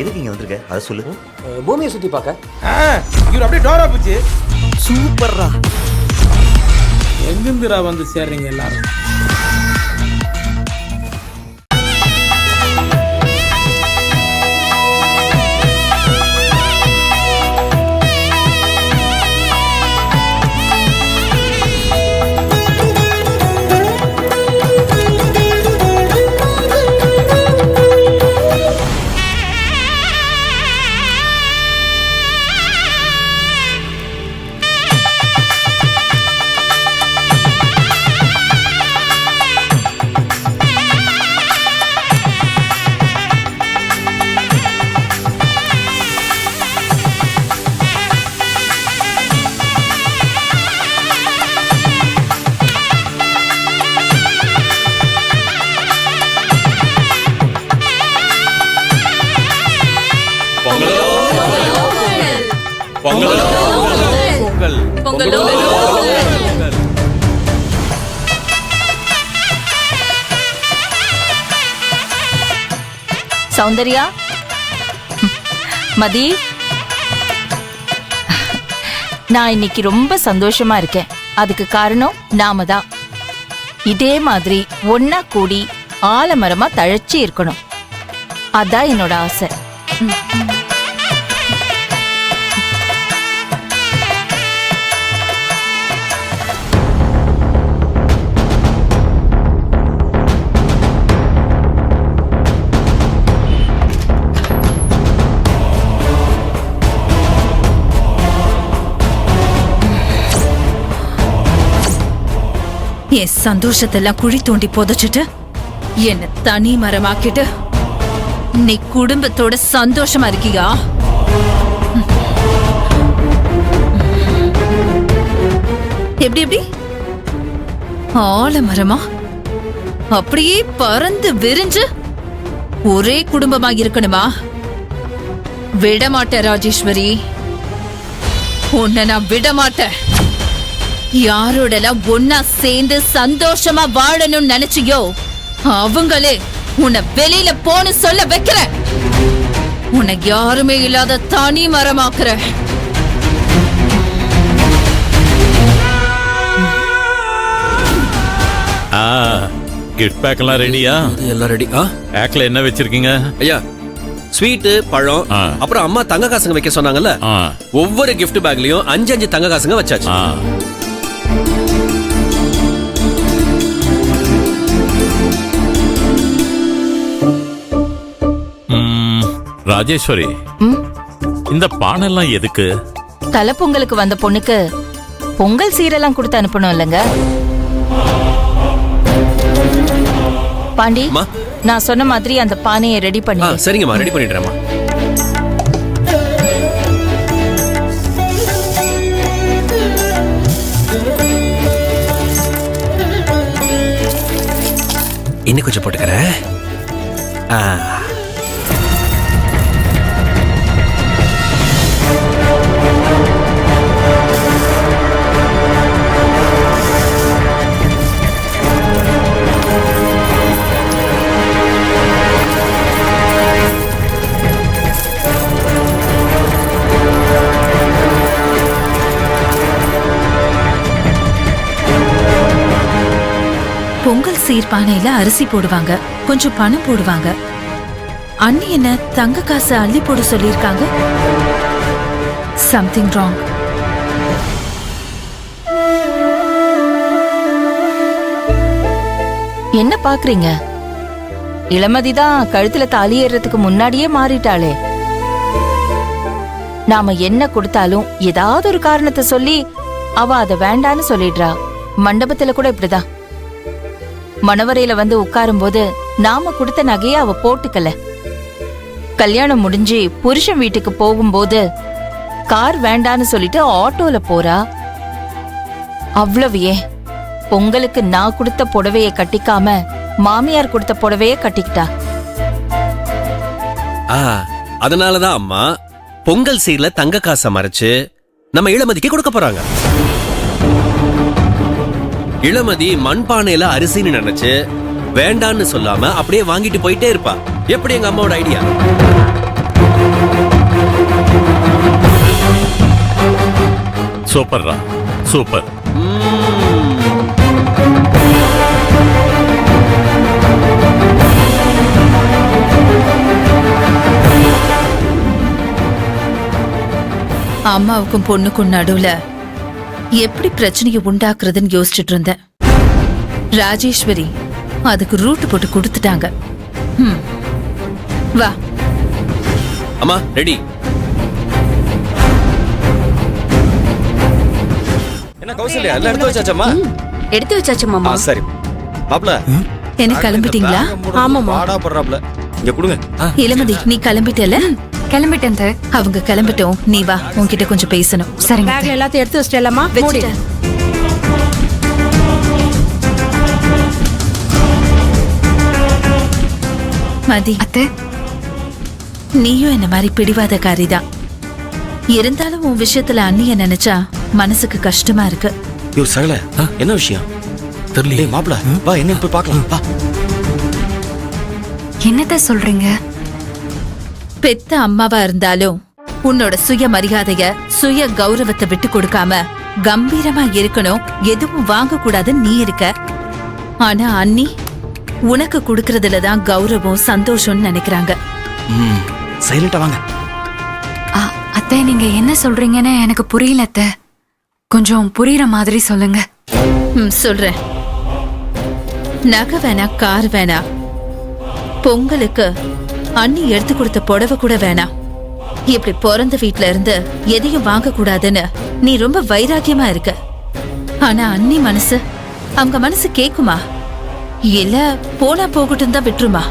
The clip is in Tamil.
எதுக்கு இங்க வந்திருக்க அதை சொல்லு. பூமியை சுத்தி பார்க்க. இவர் அப்படியே டோரா போச்சு. சூப்பர்ரா. எங்கிருந்துடா வந்து சேர்றீங்க எல்லாரும்? சௌந்தர்யா, மதி, நான் இன்னைக்கு ரொம்ப சந்தோஷமா இருக்கேன். அதுக்கு காரணம் நாம தான். இதே மாதிரி ஒன்னா கூடி ஆலமரமா தழைச்சி இருக்கணும். அதான் என்னோட ஆசை. என் சந்தோஷத்தெல்லாம் குழி தோண்டி புதைச்சிட்டு என்ன தனி மரமாக்கிட்டு நீ குடும்பத்தோட சந்தோஷமா இருக்கியா? எப்படி எப்படி ஆலமரமா அப்படியே பறந்து விரிஞ்சு ஒரே குடும்பமா இருக்கணுமா? விடமாட்டேன் ராஜேஸ்வரி, உன்னை நான் விடமாட்டேன். யாரோடலாம் ஒன்னா சேர்ந்து சந்தோஷமா வாழணும்னு நினைச்சியோ அவங்களே உன்னை வெளியில போன்னு சொல்ல வைக்கிற. உன்னை யாருமே இல்லாத தனி மரமாக்குற. கிஃப்ட் பேக் எல்லாம் ரெடியா? எல்லாம் ரெடி. பேக்ல என்ன வச்சிருக்கீங்க? ஐயா, ஸ்வீட்டு, பழம், அப்புறம் அம்மா தங்க காசுங்க வைக்க சொன்னாங்கல்ல, ஒவ்வொரு கிஃப்ட் பேக்லயும் 5 தங்க காசுங்க வச்சாச்சு. ராஜேஸ்வரி, இந்த பானெல்லாம் எதுக்கு? தலை பொங்கலுக்கு வந்த பொண்ணுக்கு பொங்கல் சீரெல்லாம் கொடுத்து அனுப்பணும் இல்லங்க பாண்டி? நான் சொன்ன மாதிரி அந்த பானையை ரெடி பண்ணி. சரிங்கம்மா, ரெடி பண்ணிடுறேம்மா. இன்னும் கொஞ்சம் போட்டுக்கிறேன். பொங்கல் சீர்பானையில அரிசி போடுவாங்க, கொஞ்சம் பணம் போடுவாங்க. அண்ணி என்ன தங்க காசு அள்ளி போட சொல்லிருக்காங்க. Something wrong. என்ன பாக்குறீங்க? இளமதி தான் கழுத்துல தாலி ஏறதுக்கு முன்னாடியே மாறிட்டாளே. நாம என்ன கொடுத்தாலும் ஏதாவது ஒரு காரணத்தை சொல்லி அவ அத வேண்டான்னு சொல்லிடுறா. மண்டபத்துல கூட இப்படிதான். மணவரையில வந்து உட்காரும் போது நாம கொடுத்த நகைய அவ போட்டுக்கல. கல்யாணம் முடிஞ்சு புருஷன் வீட்டுக்கு போகும்போது கார் வேண்டான்னு சொல்லிட்டு ஆட்டோல போறா. அவ்வளவு ஏன், பொங்கலுக்கு நான் கொடுத்த புடவைய கட்டிக்காம மாமியார் கொடுத்த புடவைய கட்டிக்கிட்டா. அதனாலதான் அம்மா பொங்கல் சீர்ல தங்க காசை மறைச்சு நம்ம இளமதிக்கு கொடுக்க போறாங்க. இளமதி மண்பானையில அரிசின்னு நினைச்சு வேண்டான்னு சொல்லாம அப்படியே வாங்கிட்டு போயிட்டே இருப்பா. எப்படி எங்க அம்மாவோட ஐடியா? சூப்பர்ரா சூப்பர். அம்மாவுக்கும் பொண்ணுக்கும் நடுவுல எப்படி பிரச்சனையை உண்டாக்குறதுன்னு யோசிச்சுட்டு இருந்தேன். ராஜேஸ்வரி அதுக்கு ரூட் போட்டு கொடுத்துட்டாங்க. வா அம்மா ரெடி. என்ன கௌசல்யா எல்லாம் எடுத்து வச்சாச்சம்மா? எடுத்து வச்சாச்சு மாமா. சரி மாப்ள என்ன கிளம்பிட்டீங்களா? ஆமாமா. பாடா படுறாப்ல. இங்க கொடுங்க. இளமதி நீ கிளம்பிட்டல? கிளம்பிட்டேன் அத்தை. அவங்க கிளம்பிட்டோம், நீ வா, உன்கிட்ட கொஞ்சம் பேசணும். சரிங்க. பேக்ல எல்லாத்தையும் எடுத்து வச்சிட்டேலமா? வச்சுட்டேன். மதி அத்தை, நீயும் என்ன மாதிரி பிடிவாதக்காரிதான். இருந்தாலும் உன் விஷயத்துல அண்ணிய நினைச்சா மனசுக்கு கஷ்டமா இருக்கு. யோ சகல என்ன விஷயம் தெரியல. மாப்ள வா என்ன போய் பார்க்கலாம் வா. என்னத்த சொல்றீங்க? பெத்த அம்மாவா இருந்தாலும் உன்னோட சுய மரியாதைய சுய கௌரவத்தை விட்டு கொடுக்காம கம்பீரமா இருக்கணும், எதுவும் வாங்க கூடாதுன்னு நீ இருக்க. ஆனா அண்ணி உனக்கு கொடுக்கறதுலதான் கௌரவம் சந்தோஷம்னு நினைக்கிறாங்க. சைலண்டா வாங்க. அத்தை நீங்க என்ன சொல்றீங்கன்னு எனக்கு புரியல அத்தை. கொஞ்சம் புரியுற மாதிரி சொல்லுங்க. சொல்றேன். நகை வேணா, கார் வேணா, பொங்கலுக்கு அண்ணி எடுத்து கொடுத்த புடவை கூட வேணாம். இப்படி பிறந்த வீட்ல இருந்து எதையும் வாங்க கூடாதுன்னு நீ ரொம்ப வைராக்கியமா இருக்க. ஆனா அண்ணி மனசு, அவங்க மனசு கேக்குமா? இல்ல போனா போகட்டும் தான் விட்டுருமா?